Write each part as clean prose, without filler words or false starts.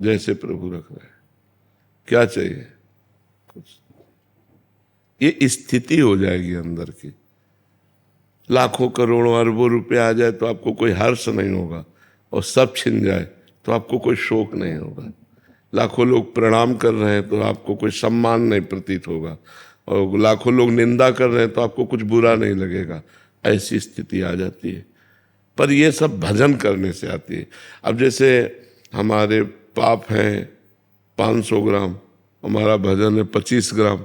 जैसे प्रभु रख रहे हैं। क्या चाहिए? कुछ। ये स्थिति हो जाएगी अंदर की। लाखों करोड़ों अरबों रुपए आ जाए तो आपको कोई हर्ष नहीं होगा, और सब छिन जाए तो आपको कोई शोक नहीं होगा। लाखों लोग प्रणाम कर रहे हैं तो आपको कोई सम्मान नहीं प्रतीत होगा, और लाखों लोग निंदा कर रहे हैं तो आपको कुछ बुरा नहीं लगेगा। ऐसी स्थिति आ जाती है। पर ये सब भजन करने से आती है। अब जैसे हमारे पाप हैं 500 ग्राम, हमारा भजन है 25 ग्राम,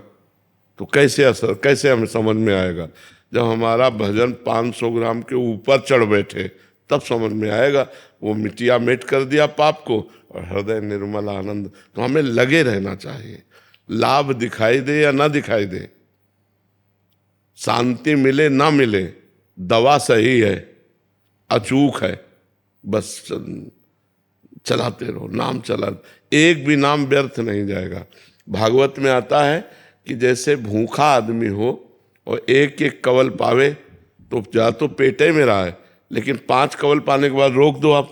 तो कैसे असर, कैसे हमें समझ में आएगा? जब हमारा भजन 500 ग्राम के ऊपर चढ़ बैठे तब समझ में आएगा। वो मिटिया मेट कर दिया पाप को, और हृदय निर्मल आनंद। तो हमें लगे रहना चाहिए, लाभ दिखाई दे या ना दिखाई दे, शांति मिले ना मिले, दवा सही है, अचूक है, बस चलाते रहो, नाम चला। एक भी नाम व्यर्थ नहीं जाएगा। भागवत में आता है कि जैसे भूखा आदमी हो और एक एक कवल पावे, तो जा तो पेटे में रहा है, लेकिन 5 कवल पाने के बाद रोक दो आप,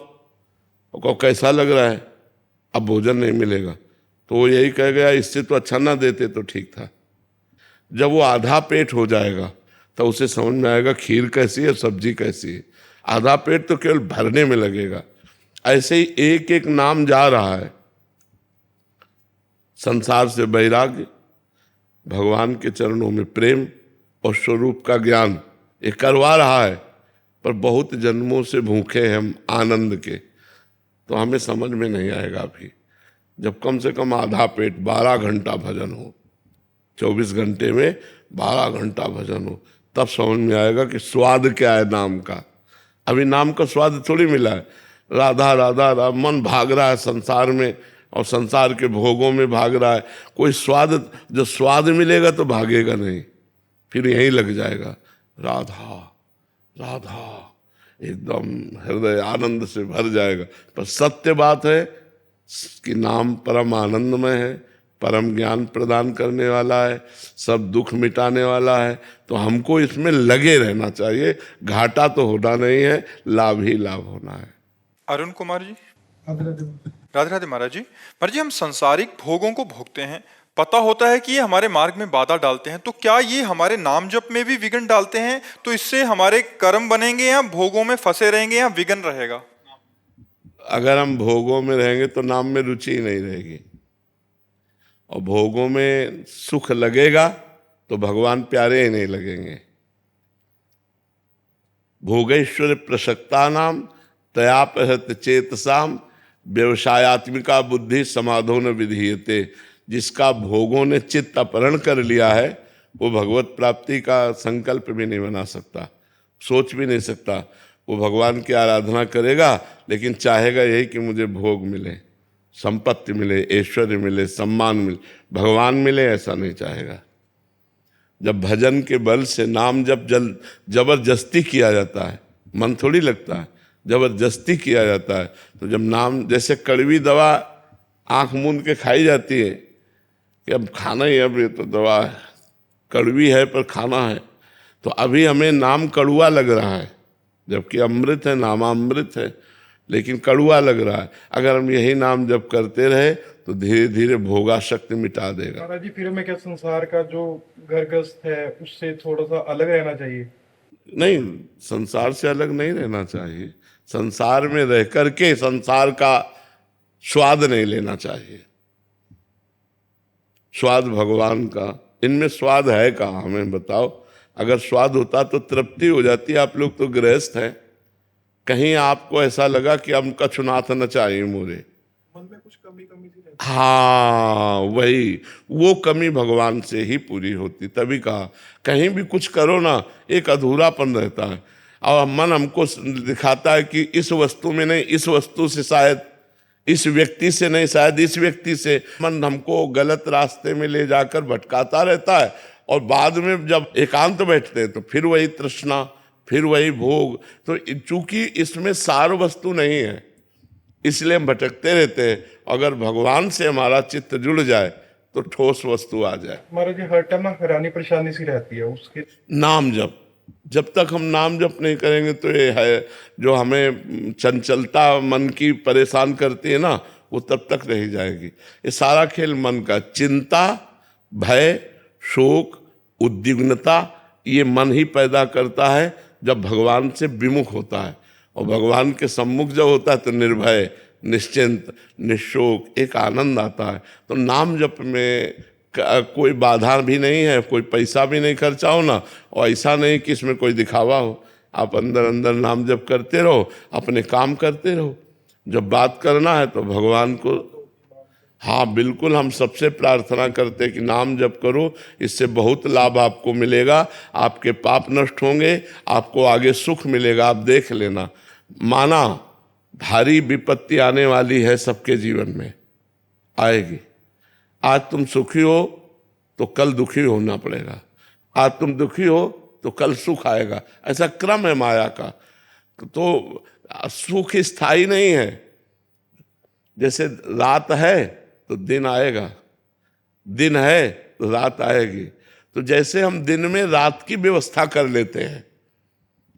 और कैसा लग रहा है, अब भोजन नहीं मिलेगा, तो वो यही कह गया इससे तो अच्छा ना देते तो ठीक था। जब वो आधा पेट हो जाएगा तो उसे समझ में आएगा खीर कैसी है, सब्जी कैसी है। आधा पेट तो केवल भरने में लगेगा। ऐसे ही एक एक नाम जा रहा है। संसार से वैराग्य, भगवान के चरणों में प्रेम और स्वरूप का ज्ञान, ये करवा रहा है। पर बहुत जन्मों से भूखे हैं हम आनंद के, तो हमें समझ में नहीं आएगा अभी। जब कम से कम आधा पेट 12 घंटा भजन हो, 24 घंटे में 12 घंटा भजन हो, तब समझ में आएगा कि स्वाद क्या है नाम का। अभी नाम का स्वाद थोड़ी मिला है। राधा राधा राधा मन भाग रहा है संसार में, और संसार के भोगों में भाग रहा है। कोई स्वाद, जो स्वाद मिलेगा तो भागेगा नहीं, फिर यहीं लग जाएगा। राधा राधा एकदम हृदय आनंद से भर जाएगा। पर सत्य बात है कि नाम परम आनंदमय है, परम ज्ञान प्रदान करने वाला है, सब दुख मिटाने वाला है। तो हमको इसमें लगे रहना चाहिए। घाटा तो होना नहीं है, लाभ ही लाभ होना है। अरुण कुमार जी। राधे राधे महाराज जी। महाराज जी, हम सांसारिक भोगों को भोगते हैं, पता होता है कि ये हमारे मार्ग में बाधा डालते हैं, तो क्या ये हमारे नाम जप में भी विघ्न डालते हैं? तो इससे हमारे कर्म बनेंगे या भोगों में फंसे रहेंगे या विघ्न रहेगा? अगर हम भोगों में रहेंगे तो नाम में रुचि ही नहीं रहेगी, और भोगों में सुख लगेगा तो भगवान प्यारे ही नहीं लगेंगे। भोगेश्वर प्रसक्ता नाम तयापहत चेतसाम व्यवसायत्मिका बुद्धि समाधो न विधीयते। जिसका भोगों ने चित्त अपहरण कर लिया है वो भगवत प्राप्ति का संकल्प भी नहीं बना सकता, सोच भी नहीं सकता। वो भगवान की आराधना करेगा लेकिन चाहेगा यही कि मुझे भोग मिले, संपत्ति मिले, ऐश्वर्य मिले, सम्मान मिले, भगवान मिले, ऐसा नहीं चाहेगा। जब भजन के बल से नाम जब जबरदस्ती किया जाता है, मन थोड़ी लगता है, जबरदस्ती किया जाता है, तो जब नाम, जैसे कड़वी दवा आंख मूंद के खाई जाती है कि अब खाना ही, अब ये तो दवा है, कड़वी है पर खाना है, तो अभी हमें नाम कड़ुआ लग रहा है, जबकि अमृत है, नामामृत है, लेकिन कड़ुआ लग रहा है। अगर हम यही नाम जब करते रहे तो धीरे धीरे भोगाशक्ति मिटा देगा। महाराज जी, फिर हमें क्या संसार का जो घर गृहस्थ है उससे थोड़ा सा अलग रहना चाहिए? नहीं, संसार से अलग नहीं रहना चाहिए। संसार में रह करके संसार का स्वाद नहीं लेना चाहिए। स्वाद भगवान का, इनमें स्वाद है कहाँ, हमें बताओ। अगर स्वाद होता तो तृप्ति हो जाती। आप लोग तो गृहस्थ हैं, कहीं आपको ऐसा लगा कि हम कछुनाथ न चाहिए मोरे, मन में कुछ कमी सी रहती? हाँ, वही, वो कमी भगवान से ही पूरी होती। तभी कहा कहीं भी कुछ करो ना, एक अधूरापन रहता है, और मन हमको दिखाता है कि इस वस्तु में नहीं, इस वस्तु से शायद, इस व्यक्ति से नहीं, शायद इस व्यक्ति से। मन हमको गलत रास्ते में ले जाकर भटकाता रहता है, और बाद में जब एकांत बैठते हैं तो फिर वही तृष्णा, फिर वही भोग। तो चूंकि इसमें सार वस्तु नहीं है, इसलिए हम भटकते रहते हैं। अगर भगवान से हमारा चित्त जुड़ जाए तो ठोस वस्तु आ जाए। महाराज जी, हर टाइम ना हैरानी परेशानी सी रहती है उसके। नाम जप, जब तक हम नाम जप नहीं करेंगे तो ये है जो हमें चंचलता मन की परेशान करती है ना, वो तब तक रह जाएगी। ये सारा खेल मन का, चिंता, भय, शोक, उद्विग्नता, ये मन ही पैदा करता है जब भगवान से विमुख होता है। और भगवान के सम्मुख जब होता है तो निर्भय, निश्चिंत, निशोक एक आनंद आता है। तो नाम जप में कोई बाधा भी नहीं है, कोई पैसा भी नहीं खर्चा हो ना, और ऐसा नहीं कि इसमें कोई दिखावा हो। आप अंदर अंदर नाम जप करते रहो, अपने काम करते रहो। जब बात करना है तो भगवान को, हाँ बिल्कुल, हम सबसे प्रार्थना करते हैं कि नाम जप करो, इससे बहुत लाभ आपको मिलेगा। आपके पाप नष्ट होंगे, आपको आगे सुख मिलेगा। आप देख लेना, माना भारी विपत्ति आने वाली है, सबके जीवन में आएगी। आज तुम सुखी हो तो कल दुखी होना पड़ेगा, आज तुम दुखी हो तो कल सुख आएगा। ऐसा क्रम है माया का। तो सुख स्थायी नहीं है। जैसे रात है तो दिन आएगा, दिन है तो रात आएगी। तो जैसे हम दिन में रात की व्यवस्था कर लेते हैं,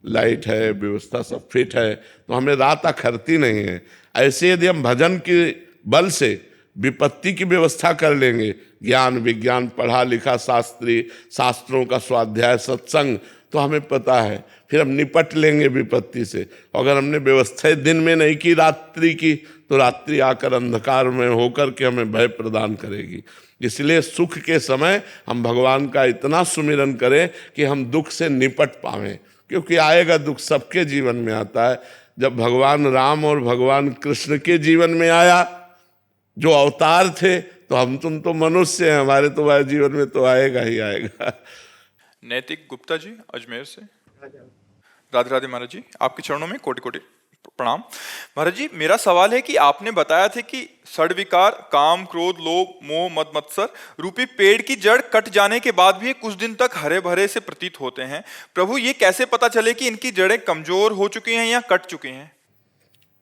लाइट है, व्यवस्था सब फिट है, तो हमें रात अखरती नहीं है। ऐसे यदि हम भजन के बल से विपत्ति की व्यवस्था कर लेंगे, ज्ञान विज्ञान पढ़ा लिखा, शास्त्रों का स्वाध्याय, सत्संग, तो हमें पता है, फिर हम निपट लेंगे विपत्ति से। अगर हमने व्यवस्था दिन में नहीं की, रात्रि की, तो रात्रि आकर अंधकार में होकर के हमें भय प्रदान करेगी। इसलिए सुख के समय हम भगवान का इतना सुमिरन करें कि हम दुख से निपट पावें, क्योंकि आएगा दुख, सबके जीवन में आता है। जब भगवान राम और भगवान कृष्ण के जीवन में आया, जो अवतार थे, तो हम तुम तो मनुष्य हैं, हमारे तो वह जीवन में तो आएगा ही आएगा। नैतिक गुप्ता जी अजमेर से। राधे राधे महाराज जी, आपके चरणों में कोटि कोटि प्रणाम। महाराज जी, मेरा सवाल है कि आपने बताया था कि षड्विकार, काम, क्रोध, लोभ, मोह, मद, मत्सर रूपी पेड़ की जड़ कट जाने के बाद भी कुछ दिन तक हरे भरे से प्रतीत होते हैं। प्रभु, ये कैसे पता चले कि इनकी जड़ें कमजोर हो चुकी हैं या कट चुकी हैं?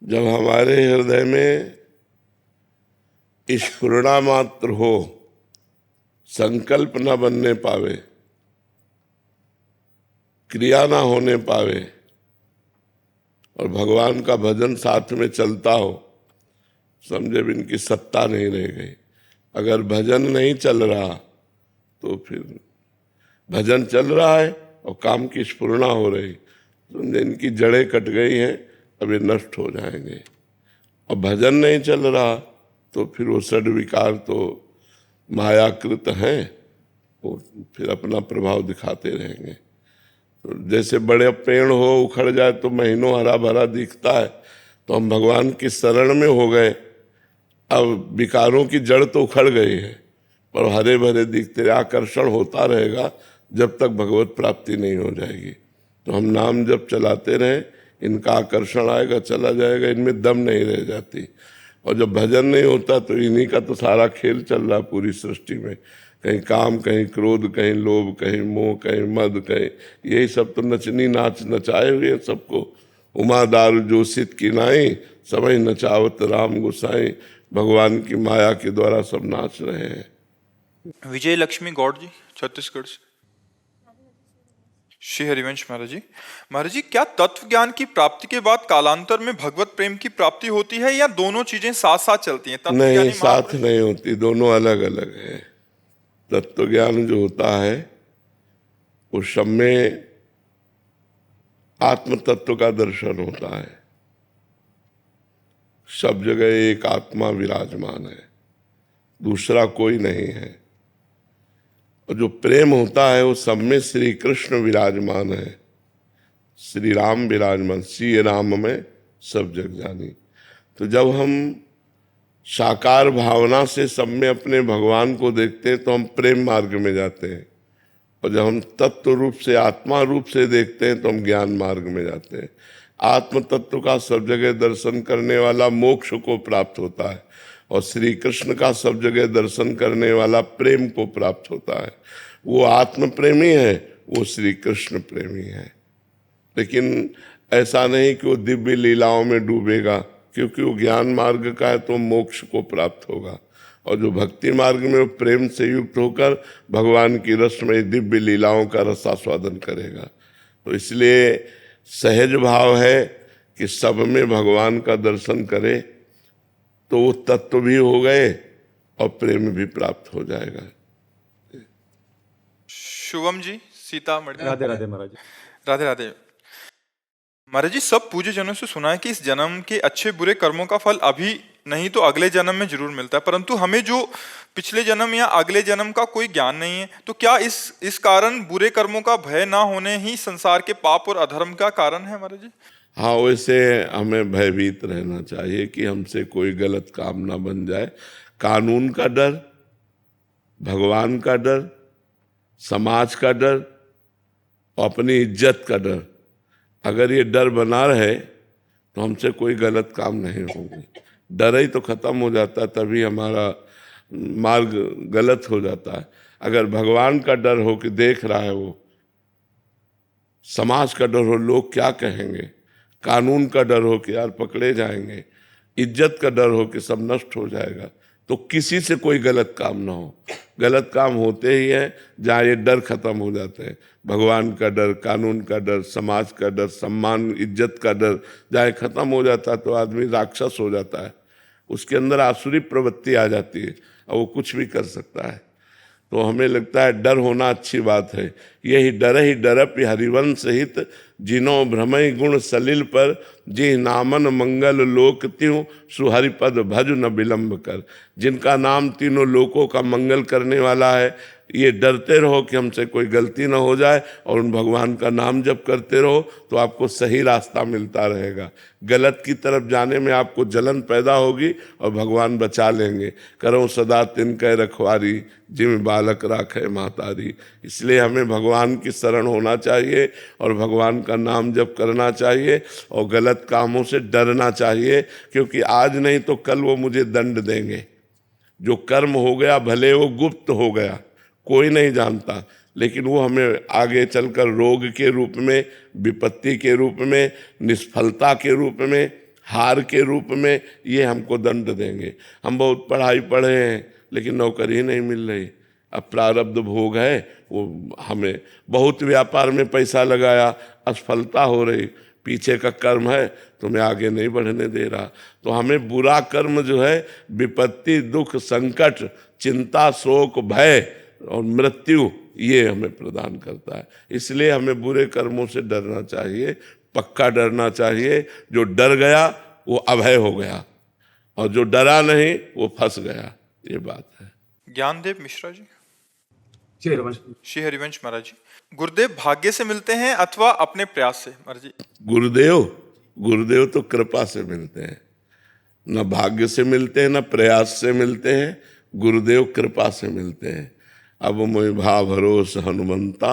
जब हमारे हृदय में स्फुरणा मात्र हो, संकल्प न बनने पावे, क्रिया ना होने पावे, और भगवान का भजन साथ में चलता हो, समझे भी इनकी सत्ता नहीं रह गई। अगर भजन नहीं चल रहा तो फिर भजन चल रहा है और काम की स्फुरणा हो रही, समझे इनकी जड़ें कट गई हैं, अब ये नष्ट हो जाएंगे। और भजन नहीं चल रहा तो फिर वो षड्विकार तो मायाकृत हैं, वो फिर अपना प्रभाव दिखाते रहेंगे। तो जैसे बड़े पेड़ हो, उखड़ जाए तो महीनों हरा भरा दिखता है, तो हम भगवान की शरण में हो गए। अब विकारों की जड़ तो उखड़ गई है, पर हरे भरे दिखते रहे, आकर्षण होता रहेगा जब तक भगवत प्राप्ति नहीं हो जाएगी। तो हम नाम जब चलाते रहें, इनका आकर्षण आएगा, चला जाएगा, इनमें दम नहीं रह जाती। और जब भजन नहीं होता तो इन्हीं का तो सारा खेल चल रहा पूरी सृष्टि में। कहीं काम, कहीं क्रोध, कहीं लोभ, कहीं मोह, कहीं मद, कहीं यही सब तो नचनी नाच नचाए हुए सबको। उमा दारू जोशित की नाई, समय नचावत राम गोसाई। भगवान की माया के द्वारा सब नाच रहे हैं। विजय लक्ष्मी गौड़ जी छत्तीसगढ़ से। श्री हरिवंश महाराज जी, महाराज जी, क्या तत्व ज्ञान की प्राप्ति के बाद कालांतर में भगवत प्रेम की प्राप्ति होती है या दोनों चीजें साथ साथ चलती हैं? नहीं, साथ नहीं होती, दोनों अलग अलग है। तत्व ज्ञान जो होता है उस समय आत्म तत्व का दर्शन होता है। सब जगह एक आत्मा विराजमान है, दूसरा कोई नहीं है। और जो प्रेम होता है वो सब में श्री कृष्ण विराजमान है, श्री राम विराजमान। श्री राम में सब जग जानी। तो जब हम साकार भावना से सब में अपने भगवान को देखते हैं तो हम प्रेम मार्ग में जाते हैं, और जब हम तत्व रूप से, आत्मा रूप से देखते हैं तो हम ज्ञान मार्ग में जाते हैं। आत्म तत्व का सब जगह दर्शन करने वाला मोक्ष को प्राप्त होता है, और श्री कृष्ण का सब जगह दर्शन करने वाला प्रेम को प्राप्त होता है। वो आत्म प्रेमी है, वो श्री कृष्ण प्रेमी है। लेकिन ऐसा नहीं कि वो दिव्य लीलाओं में डूबेगा, क्योंकि वो ज्ञान मार्ग का है तो मोक्ष को प्राप्त होगा। और जो भक्ति मार्ग में वो प्रेम से युक्त होकर भगवान की रसमय दिव्य लीलाओं का रसास्वादन करेगा। तो इसलिए सहज भाव है कि सब में भगवान का दर्शन करे, तो वो तत्व भी हो गए और प्रेम भी प्राप्त हो जाएगा। शुभम जी, सीतामढ़ी। राधे राधे महाराज। राधे राधे महाराज जी। सब पूज्य जनों से सुना है कि इस जन्म के अच्छे बुरे कर्मों का फल अभी नहीं तो अगले जन्म में जरूर मिलता है, परंतु हमें जो पिछले जन्म या अगले जन्म का कोई ज्ञान नहीं है, तो क्या इस कारण बुरे कर्मों का भय ना होने ही संसार के पाप और अधर्म का कारण है महाराज जी? हाँ, वैसे हमें भयभीत रहना चाहिए कि हमसे कोई गलत काम ना बन जाए। कानून का डर, भगवान का डर, समाज का डर और अपनी इज्जत का डर, अगर ये डर बना रहे तो हमसे कोई गलत काम नहीं होंगे। डर ही तो खत्म हो जाता है, तभी हमारा मार्ग गलत हो जाता है। अगर भगवान का डर हो कि देख रहा है वो, समाज का डर हो लोग क्या कहेंगे, कानून का डर हो कि यार पकड़े जाएंगे, इज्जत का डर हो कि सब नष्ट हो जाएगा, तो किसी से कोई गलत काम ना हो। गलत काम होते ही हैं जहाँ ये डर खत्म हो जाते हैं। भगवान का डर, कानून का डर, समाज का डर, सम्मान इज्जत का डर जहाँ खत्म हो जाता है तो आदमी राक्षस हो जाता है, उसके अंदर आसुरी प्रवृत्ति आ जाती है और वो कुछ भी कर सकता है। तो हमें लगता है डर होना अच्छी बात है। यही डरप हरिवंश हित, जिनो भ्रमय गुण सलिल पर, जी नामन मंगल लोक त्यों, सुहरिपद भज न विलंब कर। जिनका नाम तीनों लोकों का मंगल करने वाला है, ये डरते रहो कि हमसे कोई गलती ना हो जाए और उन भगवान का नाम जप करते रहो तो आपको सही रास्ता मिलता रहेगा। गलत की तरफ जाने में आपको जलन पैदा होगी और भगवान बचा लेंगे। करो सदा तिनकै रखवारी, जिम बालक राखे मातारी। इसलिए हमें भगवान की शरण होना चाहिए और भगवान का नाम जप करना चाहिए और गलत कामों से डरना चाहिए, क्योंकि आज नहीं तो कल वो मुझे दंड देंगे। जो कर्म हो गया भले वो गुप्त हो गया, कोई नहीं जानता, लेकिन वो हमें आगे चलकर रोग के रूप में, विपत्ति के रूप में, निष्फलता के रूप में, हार के रूप में ये हमको दंड देंगे। हम बहुत पढ़ाई पढ़े हैं लेकिन नौकरी नहीं मिल रही। अब प्रारब्ध भोग है, वो हमें बहुत व्यापार में पैसा लगाया, असफलता हो रही, पीछे का कर्म है तुम्हें आगे नहीं बढ़ने दे रहा। तो हमें बुरा कर्म जो है विपत्ति, दुख, संकट, चिंता, शोक, भय और मृत्यु ये हमें प्रदान करता है। इसलिए हमें बुरे कर्मों से डरना चाहिए, पक्का डरना चाहिए। जो डर गया वो अभय हो गया और जो डरा नहीं वो फंस गया, ये बात है। ज्ञानदेव मिश्रा जी। श्री हरिवंश महाराज जी। गुरुदेव भाग्य से मिलते हैं अथवा अपने प्रयास से महाराज जी? गुरुदेव तो कृपा से मिलते हैं, न भाग्य से मिलते हैं न प्रयास से मिलते हैं। गुरुदेव कृपा से मिलते हैं। अब मोहि भा भरोस हनुमंता,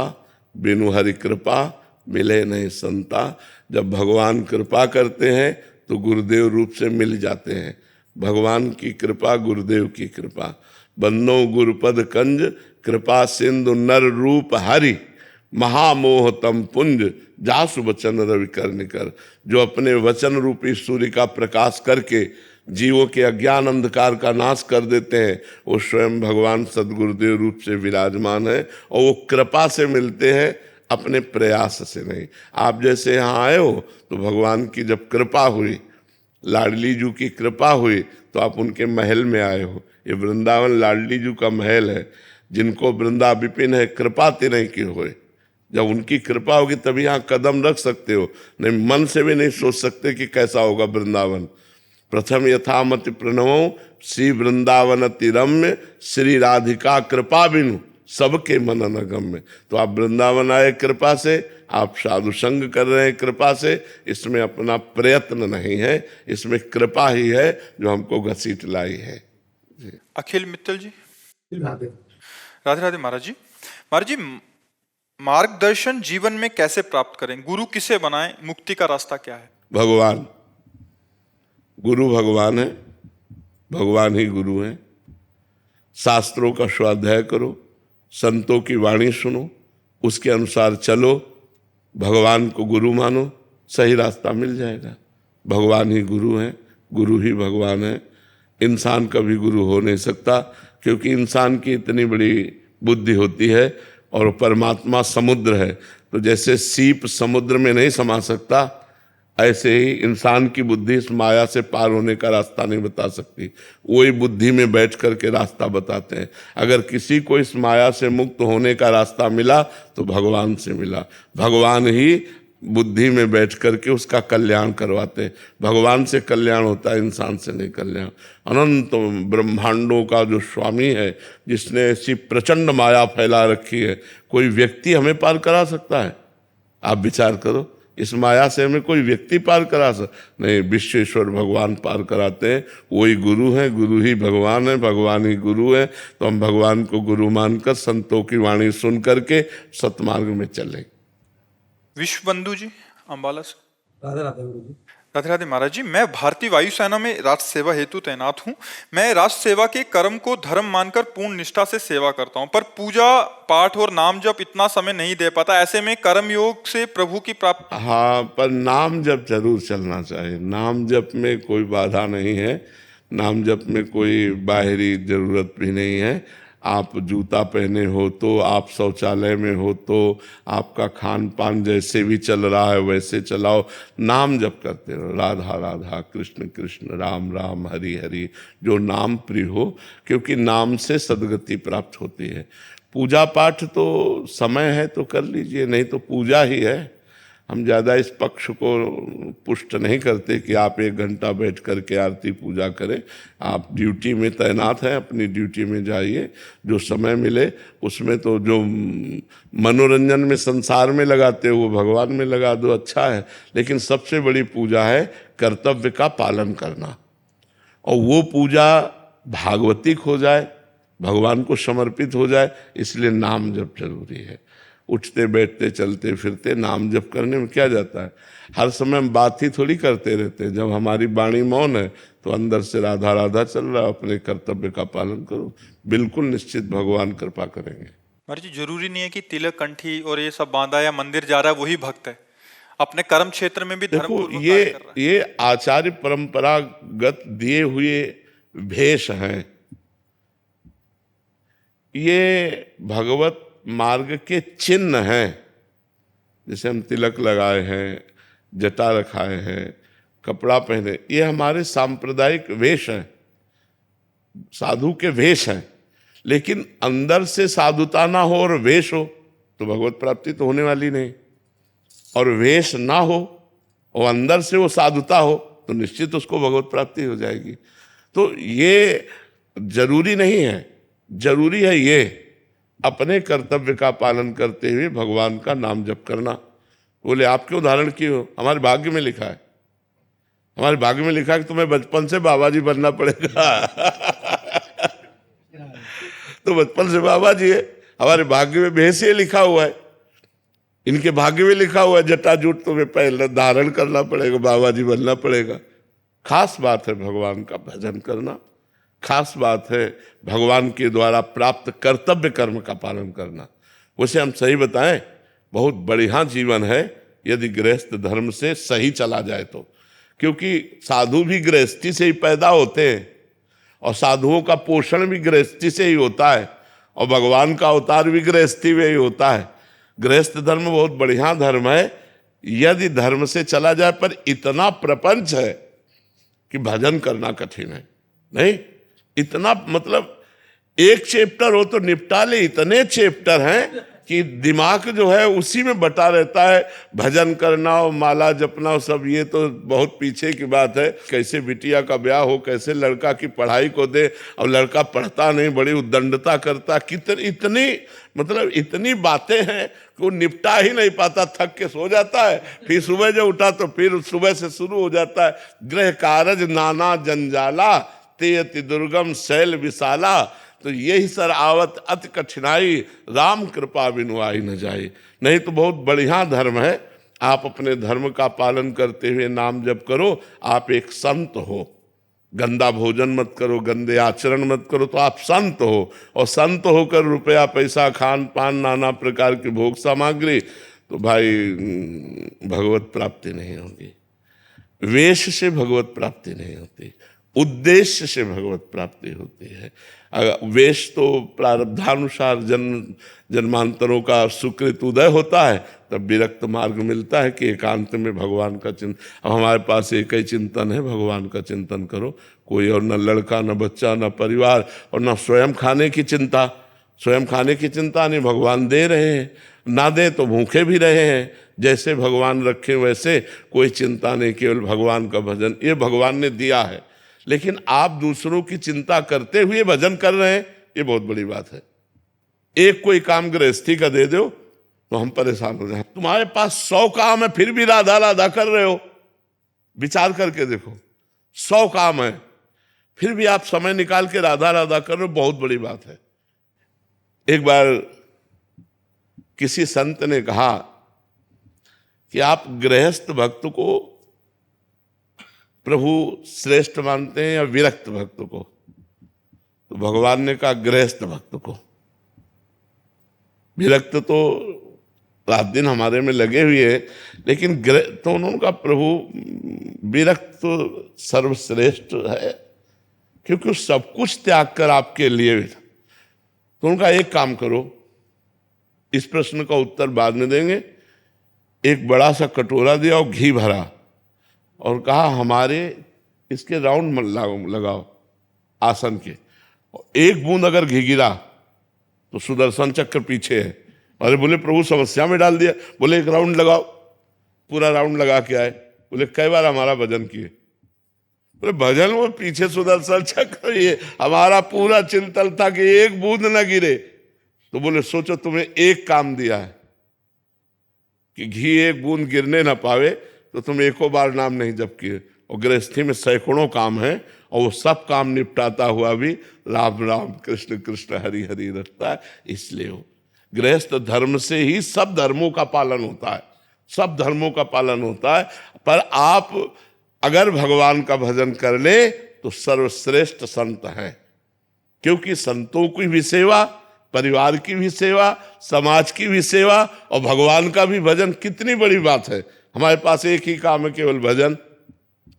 बिनु हरि कृपा मिले नहीं संता। जब भगवान कृपा करते हैं तो गुरुदेव रूप से मिल जाते हैं। भगवान की कृपा, गुरुदेव की कृपा। बन्नो गुरुपद कंज, कृपा सिंधु नर रूप हरि, महामोह तम पुंज, जासु वचन रवि कर निकर। जो अपने वचन रूपी सूर्य का प्रकाश करके जीवों के अज्ञान अंधकार का नाश कर देते हैं, वो स्वयं भगवान सदगुरुदेव रूप से विराजमान है और वो कृपा से मिलते हैं, अपने प्रयास से नहीं। आप जैसे यहाँ आए हो तो भगवान की जब कृपा हुई, लाडली जू की कृपा हुई तो आप उनके महल में आए हो। ये वृंदावन लाडली जू का महल है। जिनको वृंदा विपिन है, कृपा तिनय की होए। जब उनकी कृपा होगी तभी यहाँ कदम रख सकते हो, नहीं मन से भी नहीं सोच सकते कि कैसा होगा वृंदावन। प्रथम यथामति प्रणवो श्री वृंदावन तिरम्य, श्री राधिका कृपा बिनु सबके मन अनगम्य। तो आप वृंदावन आए कृपा से, आप साधु संग कर रहे हैं कृपा से। इसमें अपना प्रयत्न नहीं है, इसमें कृपा ही है जो हमको घसीट लाई है। अखिल मित्तल जी। राधे राधे महाराज जी। महाराज जी, मार्गदर्शन जीवन में कैसे प्राप्त करें? गुरु किसे बनाएं? मुक्ति का रास्ता क्या है? भगवान, गुरु भगवान है, भगवान ही गुरु है। शास्त्रों का स्वाध्याय करो, संतों की वाणी सुनो, उसके अनुसार चलो, भगवान को गुरु मानो, सही रास्ता मिल जाएगा। भगवान ही गुरु है, गुरु ही भगवान है। इंसान कभी गुरु हो नहीं सकता, क्योंकि इंसान की इतनी बड़ी बुद्धि होती है और परमात्मा समुद्र है। तो जैसे सीप समुद्र में नहीं समा सकता, ऐसे ही इंसान की बुद्धि इस माया से पार होने का रास्ता नहीं बता सकती, वही बुद्धि में बैठ करके रास्ता बताते हैं। अगर किसी को इस माया से मुक्त होने का रास्ता मिला तो भगवान से मिला। भगवान ही बुद्धि में बैठ करके उसका कल्याण करवाते हैं। भगवान से कल्याण होता है, इंसान से नहीं कल्याण। अनंत ब्रह्मांडों का जो स्वामी है, जिसने ऐसी प्रचंड माया फैला रखी है, कोई व्यक्ति हमें पार करा सकता है? आप विचार करो, इस माया से हमें कोई व्यक्ति पार करा नहीं, विश्वेश्वर भगवान पार कराते हैं। वही गुरु हैं, गुरु ही भगवान है, भगवान ही गुरु है। तो हम भगवान को गुरु मानकर संतों की वाणी सुन करके सतमार्ग में चलें। विश्वबंधु जी अम्बाला से। राधे राधे गुरु जी। राधे राधे महाराज जी, मैं भारतीय वायुसेना में राष्ट्र सेवा हेतु तैनात हूँ। मैं राष्ट्र सेवा के कर्म को धर्म मानकर पूर्ण निष्ठा से सेवा करता हूँ, पर पूजा पाठ और नाम जप इतना समय नहीं दे पाता। ऐसे में कर्म योग से प्रभु की प्राप्ति। हाँ, पर नाम जप जरूर चलना चाहिए। नाम जप में कोई बाधा नहीं है, नाम जप में कोई बाहरी जरूरत भी नहीं है। आप जूता पहने हो तो, आप शौचालय में हो तो, आपका खान पान जैसे भी चल रहा है वैसे चलाओ, नाम जप करते रहो। राधा राधा, कृष्ण कृष्ण, राम राम, हरि हरि, जो नाम प्रिय हो, क्योंकि नाम से सद्गति प्राप्त होती है। पूजा पाठ तो समय है तो कर लीजिए, नहीं तो पूजा ही है। हम ज़्यादा इस पक्ष को पुष्ट नहीं करते कि आप 1 घंटा बैठ करके आरती पूजा करें। आप ड्यूटी में तैनात हैं, अपनी ड्यूटी में जाइए। जो समय मिले उसमें तो जो मनोरंजन में संसार में लगाते हो वो भगवान में लगा दो, अच्छा है। लेकिन सबसे बड़ी पूजा है कर्तव्य का पालन करना, और वो पूजा भागवतिक हो जाए, भगवान को समर्पित हो जाए। इसलिए नाम जप जरूरी है। उठते बैठते चलते फिरते नाम जप करने में क्या जाता है? हर समय हम बात ही थोड़ी करते रहते हैं। जब हमारी वाणी मौन है तो अंदर से राधा राधा चल रहा है। अपने कर्तव्य का पालन करो, बिल्कुल निश्चित भगवान कृपा करेंगे। महाराज जी, जरूरी नहीं है कि तिलक कंठी और ये सब बांधा या मंदिर जा रहा है वही भक्त है। अपने कर्म क्षेत्र में भी धर्म देखो, ये आचार्य परंपरागत दिए हुए भेष हैं। ये भगवत मार्ग के चिन्ह हैं। जैसे हम तिलक लगाए हैं, जटा रखाए हैं, कपड़ा पहने, ये हमारे सांप्रदायिक वेश हैं, साधु के वेश हैं। लेकिन अंदर से साधुता ना हो और वेश हो तो भगवत प्राप्ति तो होने वाली नहीं। और वेश ना हो और अंदर से वो साधुता हो तो निश्चित उसको भगवत प्राप्ति हो जाएगी। तो ये जरूरी नहीं है, जरूरी है ये अपने कर्तव्य का पालन करते हुए भगवान का नाम जप करना। बोले आपके उदाहरण की हो, हमारे भाग्य में लिखा है, हमारे भाग्य में लिखा है कि तुम्हें बचपन से बाबा जी बनना पड़ेगा। तो बचपन से बाबा जी है, हमारे भाग्य में भेष ये लिखा हुआ है, इनके भाग्य में लिखा हुआ है जटाजूट तुम्हें पहले धारण करना पड़ेगा, बाबा जी बनना पड़ेगा। खास बात है भगवान का भजन करना, खास बात है भगवान के द्वारा प्राप्त कर्तव्य कर्म का पालन करना। उसे हम सही बताएं, बहुत बढ़िया जीवन है यदि गृहस्थ धर्म से सही चला जाए तो। क्योंकि साधु भी गृहस्थी से ही पैदा होते हैं और साधुओं का पोषण भी गृहस्थी से ही होता है और भगवान का अवतार भी गृहस्थी में ही होता है। गृहस्थ धर्म बहुत बढ़िया धर्म है यदि धर्म से चला जाए, पर इतना प्रपंच है कि भजन करना कठिन है। नहीं, इतना मतलब एक चैप्टर हो तो निपटा ले, इतने चैप्टर हैं कि दिमाग जो है उसी में बटा रहता है। भजन करना और माला जपना और सब ये तो बहुत पीछे की बात है। कैसे बिटिया का ब्याह हो, कैसे लड़का की पढ़ाई को दे, और लड़का पढ़ता नहीं, बड़ी उद्दंडता करता, इतनी मतलब इतनी बातें हैं कि वो निपटा ही नहीं पाता, थक के सो जाता है। फिर सुबह जब उठा तो फिर सुबह से शुरू हो जाता है। गृह कारज नाना जंजाला, ते अति दुर्गम शैल विशाला। तो यही सर आवत अति कठिनाई, राम कृपा बिनु आई न जाए। नहीं तो बहुत बढ़िया धर्म है। आप अपने धर्म का पालन करते हुए नाम जप करो, आप एक संत हो। गंदा भोजन मत करो, गंदे आचरण मत करो, तो आप संत हो। और संत होकर रुपया पैसा, खान पान, नाना प्रकार की भोग सामग्री, तो भाई भगवत प्राप्ति नहीं होगी। वेश से भगवत प्राप्ति नहीं होती। उद्देश्य से भगवत प्राप्ति होती है। वेश तो प्रारब्धानुसार जन्म जन्मांतरों का सुकृत उदय होता है, तब विरक्त मार्ग मिलता है कि एकांत में भगवान का चिंतन। अब हमारे पास एक ही चिंतन है, भगवान का चिंतन करो। कोई और न लड़का, न बच्चा, न परिवार, और न स्वयं खाने की चिंता। स्वयं खाने की चिंता नहीं, भगवान दे रहे हैं, ना दे तो भूखे भी रहे हैं। जैसे भगवान रखे वैसे कोई चिंता नहीं, केवल भगवान का भजन, ये भगवान ने दिया है। लेकिन आप दूसरों की चिंता करते हुए भजन कर रहे हैं, ये बहुत बड़ी बात है। एक कोई काम गृहस्थी का दे दो तो हम परेशान हो जाए। तुम्हारे पास 100 काम है फिर भी राधा राधा कर रहे हो, विचार करके देखो। 100 काम है फिर भी आप समय निकाल के राधा राधा कर रहे हो, बहुत बड़ी बात है। एक बार किसी संत ने कहा कि आप गृहस्थ भक्त को प्रभु श्रेष्ठ मानते हैं या विरक्त भक्त को? तो भगवान ने कहा गृहस्थ भक्त को। विरक्त तो रात दिन हमारे में लगे हुए हैं, लेकिन तो उन्होंने कहा प्रभु विरक्त तो सर्वश्रेष्ठ है, क्योंकि सब कुछ त्याग कर आपके लिए। तो उनका एक काम करो, इस प्रश्न का उत्तर बाद में देंगे। एक बड़ा सा कटोरा दिया और घी भरा और कहा हमारे इसके राउंड लगाओ आसन के, एक बूंद अगर घी गिरा तो सुदर्शन चक्र पीछे है। अरे बोले प्रभु समस्या में डाल दिया। बोले एक राउंड लगाओ। पूरा राउंड लगा के आए। बोले कई बार हमारा भजन किए? बोले भजन वो पीछे सुदर्शन चक्र, ये हमारा पूरा चिंतन था कि एक बूंद न गिरे। तो बोले सोचो तुम्हें एक काम दिया है कि घी एक बूंद गिरने ना पावे, तो तुम एको बार नाम नहीं जप किए। और गृहस्थी में सैकड़ों काम है और वो सब काम निपटाता हुआ भी राम राम कृष्ण कृष्ण हरि हरि रटता है। इसलिए वो गृहस्थ धर्म से ही सब धर्मों का पालन होता है, सब धर्मों का पालन होता है। पर आप अगर भगवान का भजन कर ले तो सर्वश्रेष्ठ संत हैं, क्योंकि संतों की भी सेवा, परिवार की भी सेवा, समाज की भी सेवा और भगवान का भी भजन, कितनी बड़ी बात है। हमारे पास एक ही काम है, केवल भजन,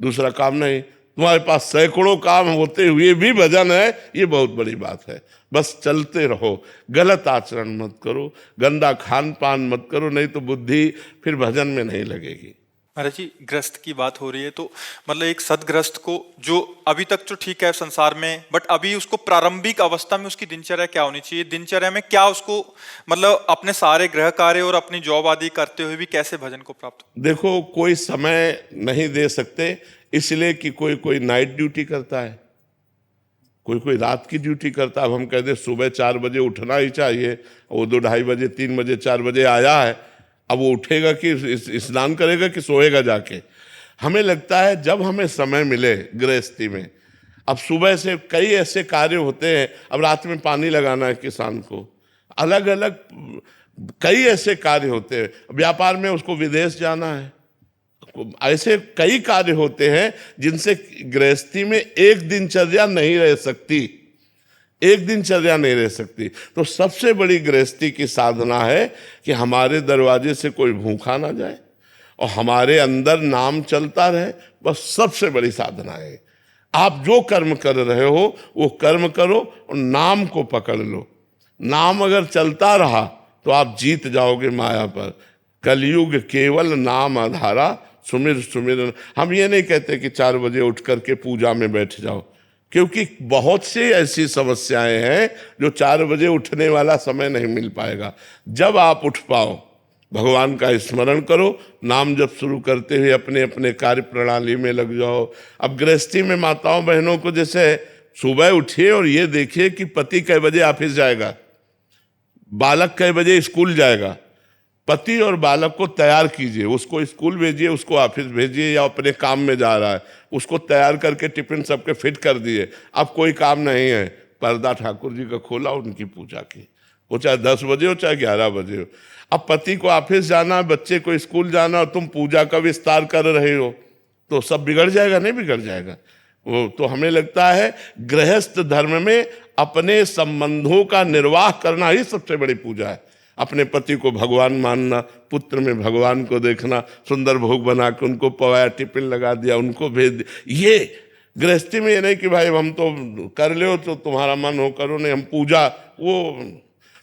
दूसरा काम नहीं। तुम्हारे पास सैकड़ों काम होते हुए भी भजन है, ये बहुत बड़ी बात है। बस चलते रहो, गलत आचरण मत करो, गंदा खान पान मत करो, नहीं तो बुद्धि फिर भजन में नहीं लगेगी। महाराज जी, ग्रस्त की बात हो रही है, तो मतलब एक सदग्रस्त को जो अभी तक तो ठीक है संसार में, बट अभी उसको प्रारंभिक अवस्था में उसकी दिनचर्या क्या होनी चाहिए? दिनचर्या में क्या उसको मतलब अपने सारे गृह कार्य और अपनी जॉब आदि करते हुए भी कैसे भजन को प्राप्त हो? देखो, कोई समय नहीं दे सकते इसलिए कि कोई कोई नाइट ड्यूटी करता है, कोई कोई रात की ड्यूटी करता है। अब हम कहते सुबह 4 बजे उठना ही चाहिए, वो 2 ढाई बजे 3 बजे 4 बजे आया है, अब वो उठेगा कि स्नान करेगा कि सोएगा जाके? हमें लगता है जब हमें समय मिले गृहस्थी में, अब सुबह से कई ऐसे कार्य होते हैं, अब रात में पानी लगाना है किसान को, अलग अलग कई ऐसे कार्य होते हैं, व्यापार में उसको विदेश जाना है, ऐसे कई कार्य होते हैं जिनसे गृहस्थी में एक दिनचर्या नहीं रह सकती, एक दिनचर्या नहीं रह सकती। तो सबसे बड़ी गृहस्थी की साधना है कि हमारे दरवाजे से कोई भूखा ना जाए और हमारे अंदर नाम चलता रहे, बस सबसे बड़ी साधना है। आप जो कर्म कर रहे हो वो कर्म करो और नाम को पकड़ लो। नाम अगर चलता रहा तो आप जीत जाओगे माया पर। कलयुग केवल नाम आधारा, सुमिर सुमिर। हम ये नहीं कहते कि 4 बजे उठ करके पूजा में बैठ जाओ, क्योंकि बहुत सी ऐसी समस्याएं हैं जो 4 बजे उठने वाला समय नहीं मिल पाएगा। जब आप उठ पाओ, भगवान का स्मरण करो, नाम जब शुरू करते हुए अपने अपने कार्य प्रणाली में लग जाओ। अब गृहस्थी में माताओं बहनों को जैसे सुबह उठिए और ये देखिए कि पति कै बजे ऑफिस जाएगा, बालक कै बजे स्कूल जाएगा। पति और बालक को तैयार कीजिए, उसको स्कूल भेजिए, उसको ऑफिस भेजिए या अपने काम में जा रहा है उसको तैयार करके टिफिन सबके फिट कर दिए। अब कोई काम नहीं है, पर्दा ठाकुर जी का खोला, उनकी पूजा की, वो चाहे 10 बजे हो चाहे 11 बजे हो। अब पति को ऑफिस जाना, बच्चे को स्कूल जाना और तुम पूजा का विस्तार कर रहे हो तो सब बिगड़ जाएगा, नहीं बिगड़ जाएगा? वो तो हमें लगता है गृहस्थ धर्म में अपने संबंधों का निर्वाह करना ही सबसे बड़ी पूजा है। अपने पति को भगवान मानना, पुत्र में भगवान को देखना, सुंदर भोग बना के उनको पवाया, टिफिन लगा दिया, उनको भेज दिया। ये गृहस्थी में ये नहीं कि भाई हम तो कर लो तो तुम्हारा मन हो करो, नहीं हम पूजा वो।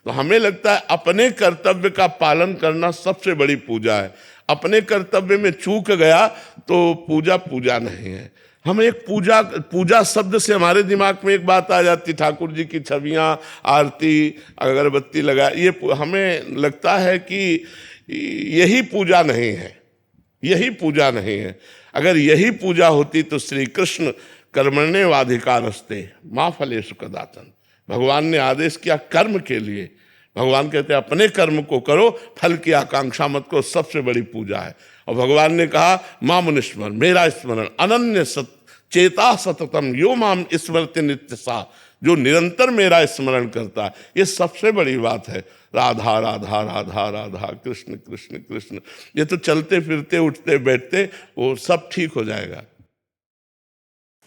तो हमें लगता है अपने कर्तव्य का पालन करना सबसे बड़ी पूजा है। अपने कर्तव्य में चूक गया तो पूजा पूजा नहीं है। हम एक पूजा शब्द से हमारे दिमाग में एक बात आ जाती, ठाकुर जी की छवियाँ, आरती, अगरबत्ती लगा, ये हमें लगता है कि यही पूजा नहीं है, यही पूजा नहीं है। अगर यही पूजा होती तो श्री कृष्ण कर्मण्येवाधिकारस्ते मा फलेषु कदाचन, भगवान ने आदेश किया कर्म के लिए। भगवान कहते हैं अपने कर्म को करो, फल की आकांक्षा मत करो, सबसे बड़ी पूजा है। और भगवान ने कहा माम स्मरण, मेरा स्मरण, अनन्य चेता सततम यो माम स्मरति नित्य सा, जो निरंतर मेरा स्मरण करता है, ये सबसे बड़ी बात है। राधा राधा राधा राधा, कृष्ण कृष्ण कृष्ण, ये तो चलते फिरते उठते बैठते वो सब ठीक हो जाएगा।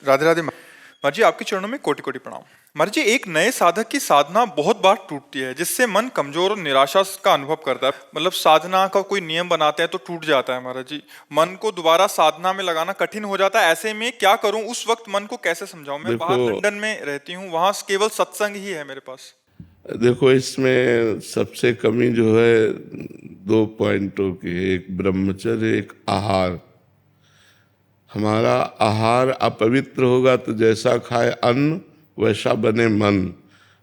राधे राधे महाराज जी, आपके चरणों में कोटि कोटि प्रणाम। महाराज जी, एक नए साधक की साधना बहुत बार टूटती है, जिससे मन कमजोर और निराशा का अनुभव करता है। मतलब साधना का कोई नियम बनाते हैं तो टूट जाता है महाराज जी, मन को दोबारा साधना में लगाना कठिन हो जाता है। ऐसे में क्या करूं, उस वक्त मन को कैसे समझाऊं? मैं बाहर लंदन में रहती हूँ, वहां केवल सत्संग ही है मेरे पास। देखो, इसमें सबसे कमी जो है 2 पॉइंटों की, एक ब्रह्मचर्य, एक आहार। हमारा आहार अपवित्र होगा तो जैसा खाए अन्न वैसा बने मन,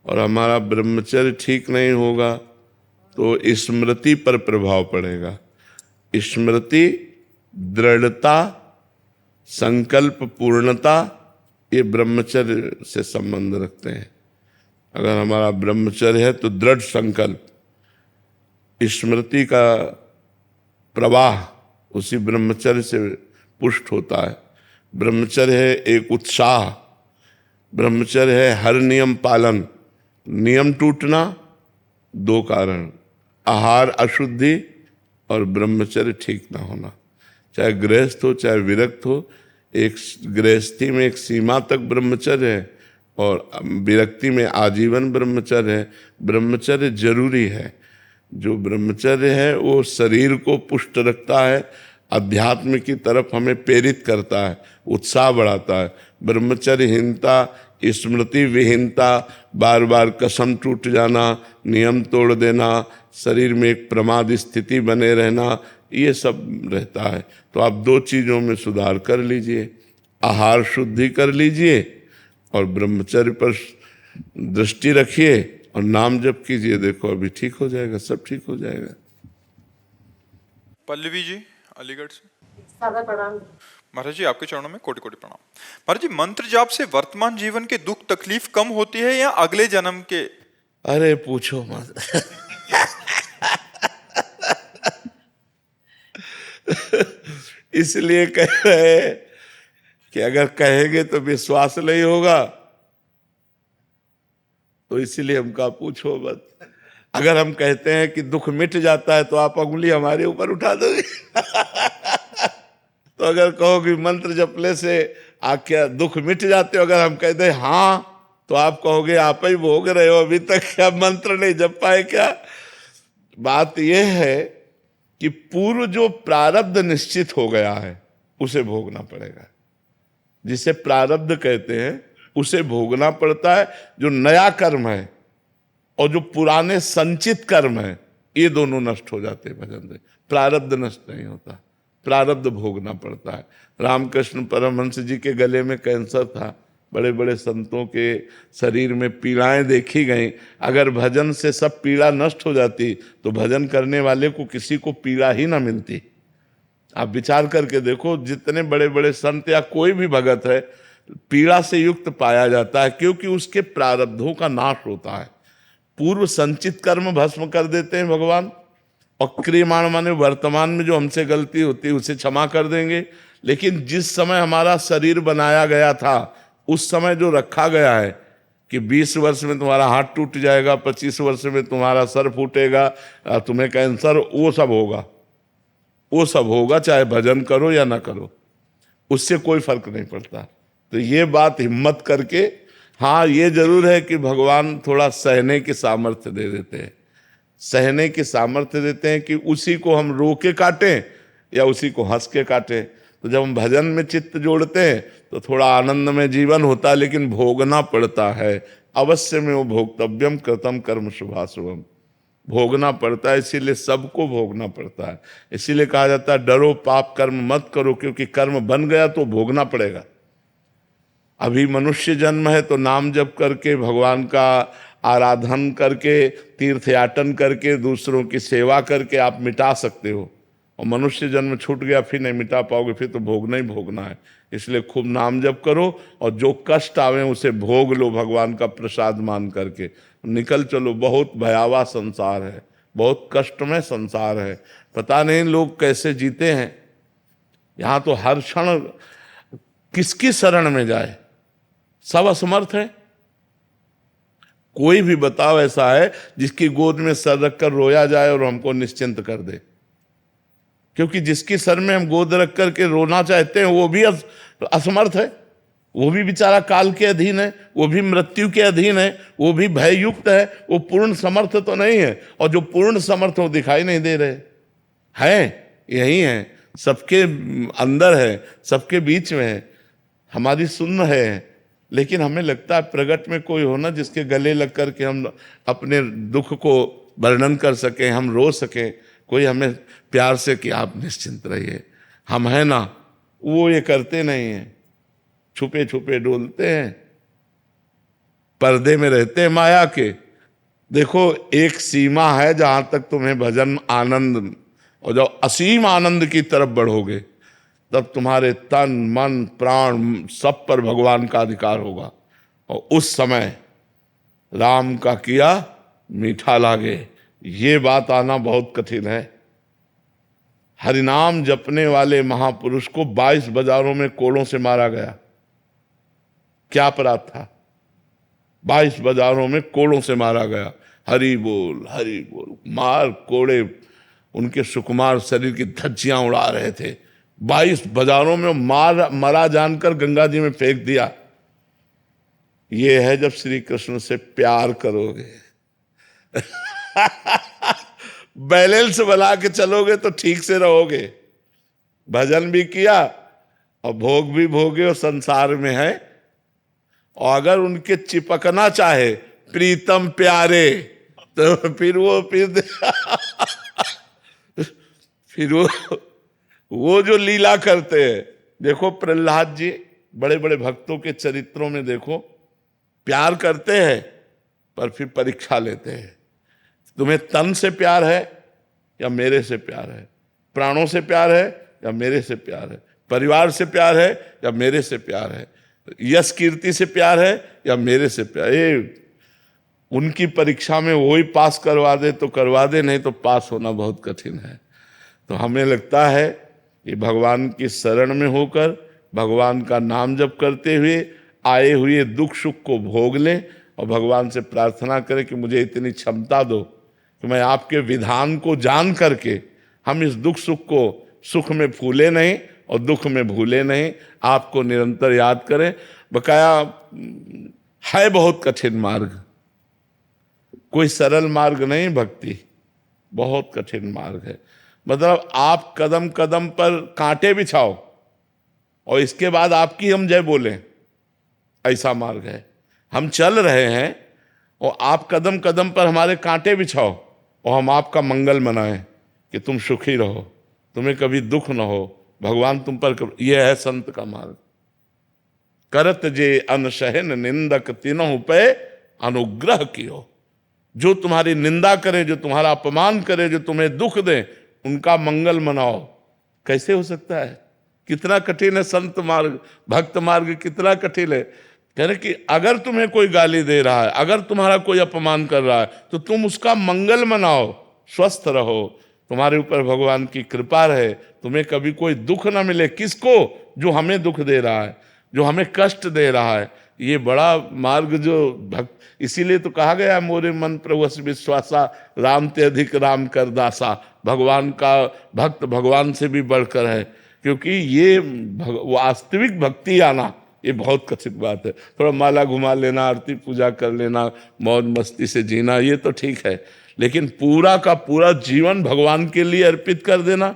और हमारा ब्रह्मचर्य ठीक नहीं होगा तो स्मृति पर प्रभाव पड़ेगा। स्मृति, दृढ़ता, संकल्प पूर्णता, ये ब्रह्मचर्य से संबंध रखते हैं। अगर हमारा ब्रह्मचर्य है तो दृढ़ संकल्प, स्मृति का प्रवाह उसी ब्रह्मचर्य से पुष्ट होता है। ब्रह्मचर्य है एक उत्साह, ब्रह्मचर्य है हर नियम पालन। नियम टूटना 2 कारण, आहार अशुद्धि और ब्रह्मचर्य ठीक ना होना। चाहे गृहस्थ हो चाहे विरक्त हो, एक गृहस्थी में एक सीमा तक ब्रह्मचर्य है और विरक्ति में आजीवन ब्रह्मचर्य है। ब्रह्मचर्य जरूरी है। जो ब्रह्मचर्य है वो शरीर को पुष्ट रखता है, अध्यात्म की तरफ हमें प्रेरित करता है, उत्साह बढ़ाता है। ब्रह्मचर्यहीनता, स्मृति विहीनता, बार बार कसम टूट जाना, नियम तोड़ देना, शरीर में एक प्रमाद स्थिति बने रहना, ये सब रहता है। तो आप 2 चीज़ों में सुधार कर लीजिए, आहार शुद्धि कर लीजिए और ब्रह्मचर्य पर दृष्टि रखिए और नाम जप कीजिए। देखो अभी ठीक हो जाएगा, सब ठीक हो जाएगा। पल्लवी जी अलीगढ़ से। प्रणाम महाराज जी, आपके चरणों में कोटि कोटि प्रणाम। महाराज जी, मंत्र जाप से वर्तमान जीवन के दुख तकलीफ कम होती है या अगले जन्म के? अरे पूछो मत। इसलिए कह रहे हैं कि अगर कहेंगे तो विश्वास नहीं होगा, तो इसलिए हम कहा पूछो मत। अगर हम कहते हैं कि दुख मिट जाता है तो आप अंगुली हमारे ऊपर उठा दोगे। तो अगर कहोगे मंत्र जपने से क्या दुख मिट जाते हो, अगर हम कह दें हाँ, तो आप कहोगे आप ही भोग रहे हो, अभी तक क्या मंत्र नहीं जप पाए क्या? बात यह है कि पूर्व जो प्रारब्ध निश्चित हो गया है उसे भोगना पड़ेगा। जिसे प्रारब्ध कहते हैं उसे भोगना पड़ता है। जो नया कर्म है और जो पुराने संचित कर्म है, ये दोनों नष्ट हो जाते हैं भजन से। प्रारब्ध नष्ट नहीं होता, प्रारब्ध भोगना पड़ता है। रामकृष्ण परमहंस जी के गले में कैंसर था, बड़े बड़े संतों के शरीर में पीड़ाएं देखी गई। अगर भजन से सब पीड़ा नष्ट हो जाती तो भजन करने वाले को किसी को पीड़ा ही ना मिलती। आप विचार करके देखो, जितने बड़े बड़े संत या कोई भी भगत है, पीड़ा से युक्त पाया जाता है, क्योंकि उसके प्रारब्धों का नाश होता है। पूर्व संचित कर्म भस्म कर देते हैं भगवान, और क्रियमाण माने वर्तमान में जो हमसे गलती होती है उसे क्षमा कर देंगे। लेकिन जिस समय हमारा शरीर बनाया गया था, उस समय जो रखा गया है कि 20 वर्ष में तुम्हारा हाथ टूट जाएगा, 25 वर्ष में तुम्हारा सर फूटेगा, तुम्हें कैंसर, वो सब होगा, वो सब होगा, चाहे भजन करो या ना करो, उससे कोई फर्क नहीं पड़ता। तो ये बात हिम्मत करके, हाँ ये जरूर है कि भगवान थोड़ा सहने की सामर्थ्य दे देते हैं, सहने की सामर्थ्य देते हैं कि उसी को हम रो के काटें या उसी को हंस के काटें। तो जब हम भजन में चित्त जोड़ते हैं तो थोड़ा आनंद में जीवन होता है, लेकिन भोगना पड़ता है। अवश्य में वो भोक्तव्यम कृतम कर्म शुभाशुभम, भोगना पड़ता है, इसीलिए सबको भोगना पड़ता है। इसीलिए कहा जाता है डरो पाप कर्म मत करो, क्योंकि कर्म बन गया तो भोगना पड़ेगा। अभी मनुष्य जन्म है तो नाम जप करके, भगवान का आराधन करके, तीर्थ याटन करके, दूसरों की सेवा करके आप मिटा सकते हो, और मनुष्य जन्म छूट गया फिर नहीं मिटा पाओगे, फिर तो भोगना ही भोगना है। इसलिए खूब नाम जप करो और जो कष्ट आवे उसे भोग लो, भगवान का प्रसाद मान करके निकल चलो। बहुत भयावह संसार है, बहुत कष्टमय संसार है, पता नहीं लोग कैसे जीते हैं। यहाँ तो हर क्षण किसकी शरण में जाए, सब असमर्थ है। कोई भी बताओ ऐसा है जिसकी गोद में सर रखकर रोया जाए और हमको निश्चिंत कर दे, क्योंकि जिसकी सर में हम गोद रख करके रोना चाहते हैं वो भी असमर्थ है, वो भी बेचारा काल के अधीन है, वो भी मृत्यु के अधीन है, वो भी भययुक्त है, वो पूर्ण समर्थ तो नहीं है। और जो पूर्ण समर्थ हो दिखाई नहीं दे रहे हैं, यही है, सबके अंदर है, सबके बीच में है, हमारी सुन्न है। लेकिन हमें लगता है प्रगट में कोई होना जिसके गले लग करके हम अपने दुख को वर्णन कर सकें, हम रो सकें, कोई हमें प्यार से कि आप निश्चिंत रहिए हम हैं ना, वो ये करते नहीं हैं, छुपे छुपे डोलते हैं, पर्दे में रहते हैं माया के। देखो एक सीमा है जहां तक तुम्हें भजन आनंद, और जब असीम आनंद की तरफ बढ़ोगे तब तुम्हारे तन मन प्राण सब पर भगवान का अधिकार होगा, और उस समय राम का किया मीठा लागे, ये बात आना बहुत कठिन है। हरिनाम जपने वाले महापुरुष को 22 बाजारों में कोड़ों से मारा गया। क्या अपराध था? 22 बाजारों में कोड़ों से मारा गया। हरि बोल मार कोड़े उनके सुकुमार शरीर की धज्जियां उड़ा रहे थे। 22 बाजारों में मरा जानकर गंगा जी में फेंक दिया। ये है जब श्री कृष्ण से प्यार करोगे। बैलेंस बना के चलोगे तो ठीक से रहोगे। भजन भी किया और भोग भी भोगे और संसार में है। और अगर उनके चिपकना चाहे प्रीतम प्यारे तो फिर वो जो लीला करते हैं। देखो प्रहलाद जी बड़े बड़े भक्तों के चरित्रों में देखो, प्यार करते हैं पर फिर परीक्षा लेते हैं। तुम्हें तन से प्यार है या मेरे से प्यार है, प्राणों से प्यार है या मेरे से प्यार है, परिवार से प्यार है या मेरे से प्यार है, यश कीर्ति से प्यार है या मेरे से प्यार। ये उनकी परीक्षा में वही पास करवा दे तो करवा दे, नहीं तो पास होना बहुत कठिन है। तो हमें लगता है कि भगवान की शरण में होकर भगवान का नाम जप करते हुए आए हुए दुख सुख को भोग लें और भगवान से प्रार्थना करें कि मुझे इतनी क्षमता दो कि मैं आपके विधान को जान करके हम इस दुख सुख को सुख में फूले नहीं और दुख में भूले नहीं, आपको निरंतर याद करें। बकाया है बहुत कठिन मार्ग, कोई सरल मार्ग नहीं, भक्ति बहुत कठिन मार्ग है। मतलब आप कदम कदम पर कांटे बिछाओ और इसके बाद आपकी हम जय बोलें, ऐसा मार्ग है। हम चल रहे हैं और आप कदम कदम पर हमारे कांटे बिछाओ और हम आपका मंगल मनाएं कि तुम सुखी रहो, तुम्हें कभी दुख न हो, भगवान तुम पर। यह है संत का मार्ग। करत जे अनसहन निंदक तीनों पे अनुग्रह कियो। जो तुम्हारी निंदा करे, जो तुम्हारा अपमान करे, जो तुम्हें दुख दे, उनका मंगल मनाओ। कैसे हो सकता है? कितना कठिन है संत मार्ग, भक्त मार्ग कितना कठिन है। कह रहे कि अगर तुम्हें कोई गाली दे रहा है, अगर तुम्हारा कोई अपमान कर रहा है, तो तुम उसका मंगल मनाओ, स्वस्थ रहो, तुम्हारे ऊपर भगवान की कृपा रहे, तुम्हें कभी कोई दुख ना मिले। किसको? जो हमें दुख दे रहा है, जो हमें कष्ट दे रहा है। ये बड़ा मार्ग जो भक्त, इसीलिए तो कहा गया मोरे मन प्रभु विश्वासा, राम ते अधिक राम कर दासा। भगवान का भक्त भगवान से भी बढ़कर है, क्योंकि ये वास्तविक भक्ति आना ये बहुत कठिन बात है। थोड़ा माला घुमा लेना, आरती पूजा कर लेना, मौज मस्ती से जीना, ये तो ठीक है, लेकिन पूरा का पूरा जीवन भगवान के लिए अर्पित कर देना,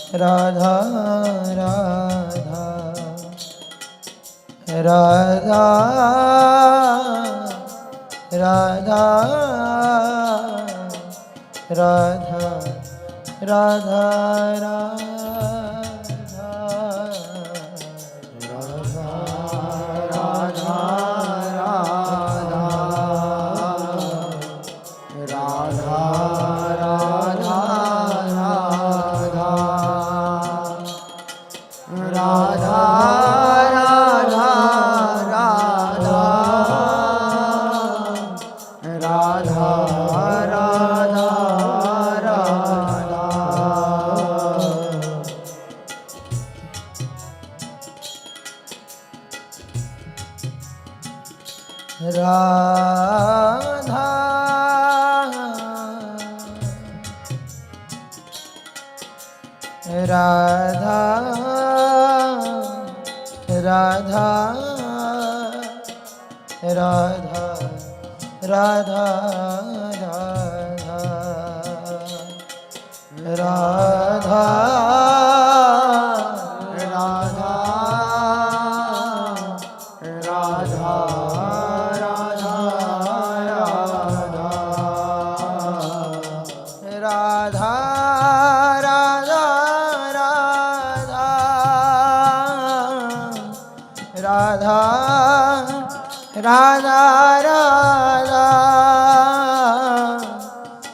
राधा राधा राधा राधा राधा राधा राधा राधा राधा राधा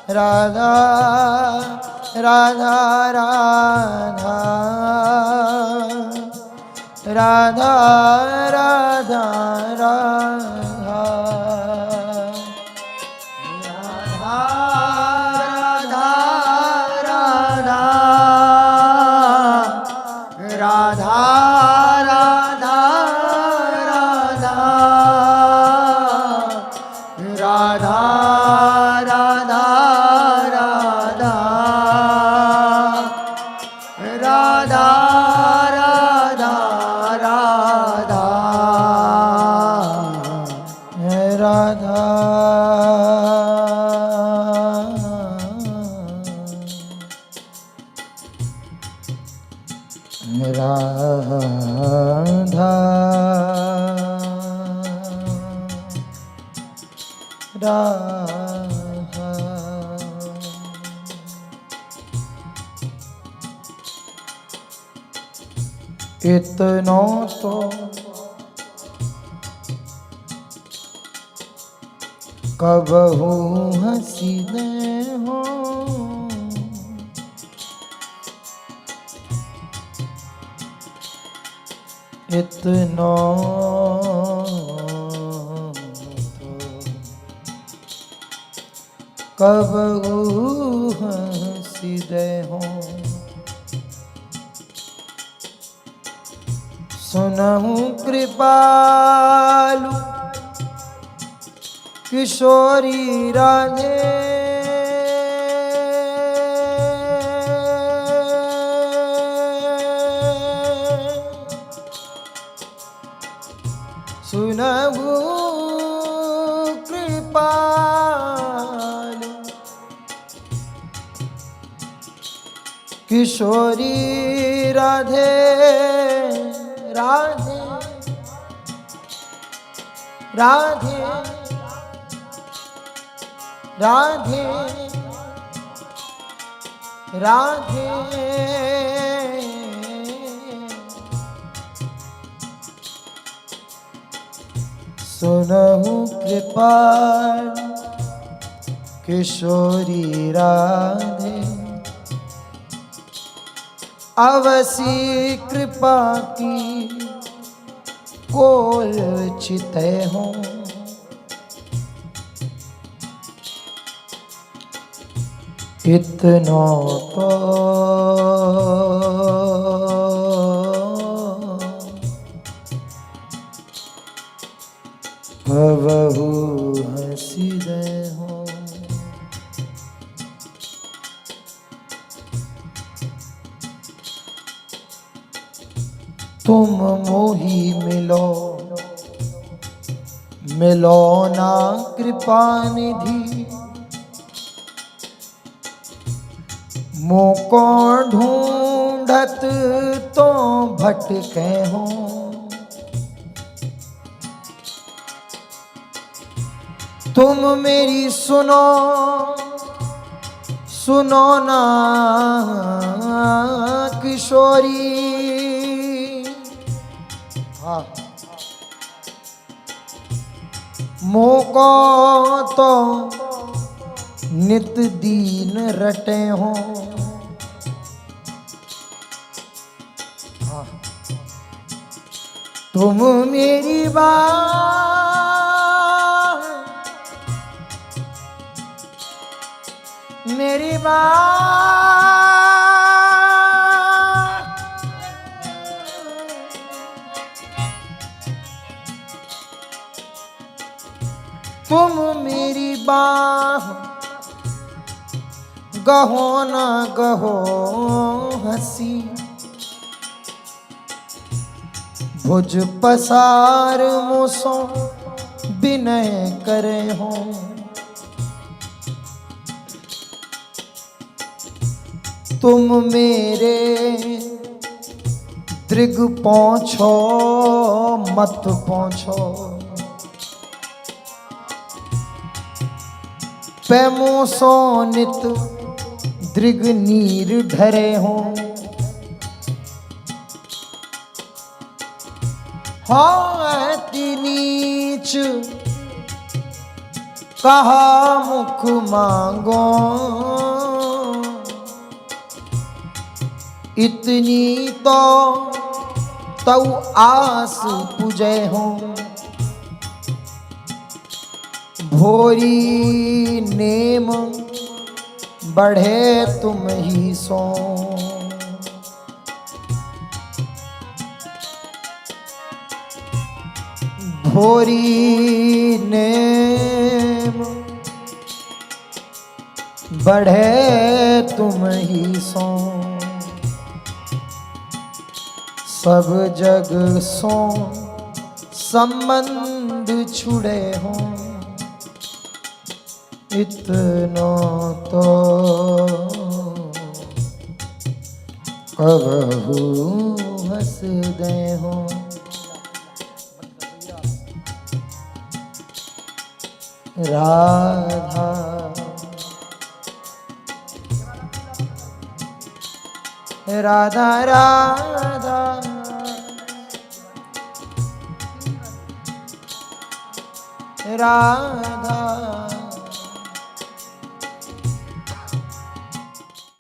राधा राधा राधा राधा राधा राधा इतनो तो कबहू हसीने हो इतनो कबहू हसीने हो सुनहु कृपालु किशोरी राधे सुनहु कृपालु किशोरी राधे राधे राधे राधे राधे सुनहु कृपाल किशोरी राधे अवसी कृपा की कोल चिते हों इतनो तो कबहू हंसी दे हो तुम मोही मिलो मिलो ना कृपा निधि मोको ढूंढत तो भटके हो, तुम मेरी सुनो सुनो ना किशोरी। हाँ, मोको तो नित दीन रटे हो। हाँ, तुम मेरी मेरी तुम मेरी बाह गहो ना गहो हंसी, भुज पसार मुसो विनय करे हो। तुम मेरे दृग पहुँचो मत पहुँचो, पैमो सो नित दृग नीर ढरे हो। हाँ अति नीच कहा मुख मांगो, इतनी तो तौ आस पूजे हो। भोरी नेम बढ़े तुम ही सो, भोरी नेम बढ़े तुम ही सो। सब जग सो संबंध छुड़े हो, इतना तो कबहू हंस दे हो। राधा राधा राधा राधा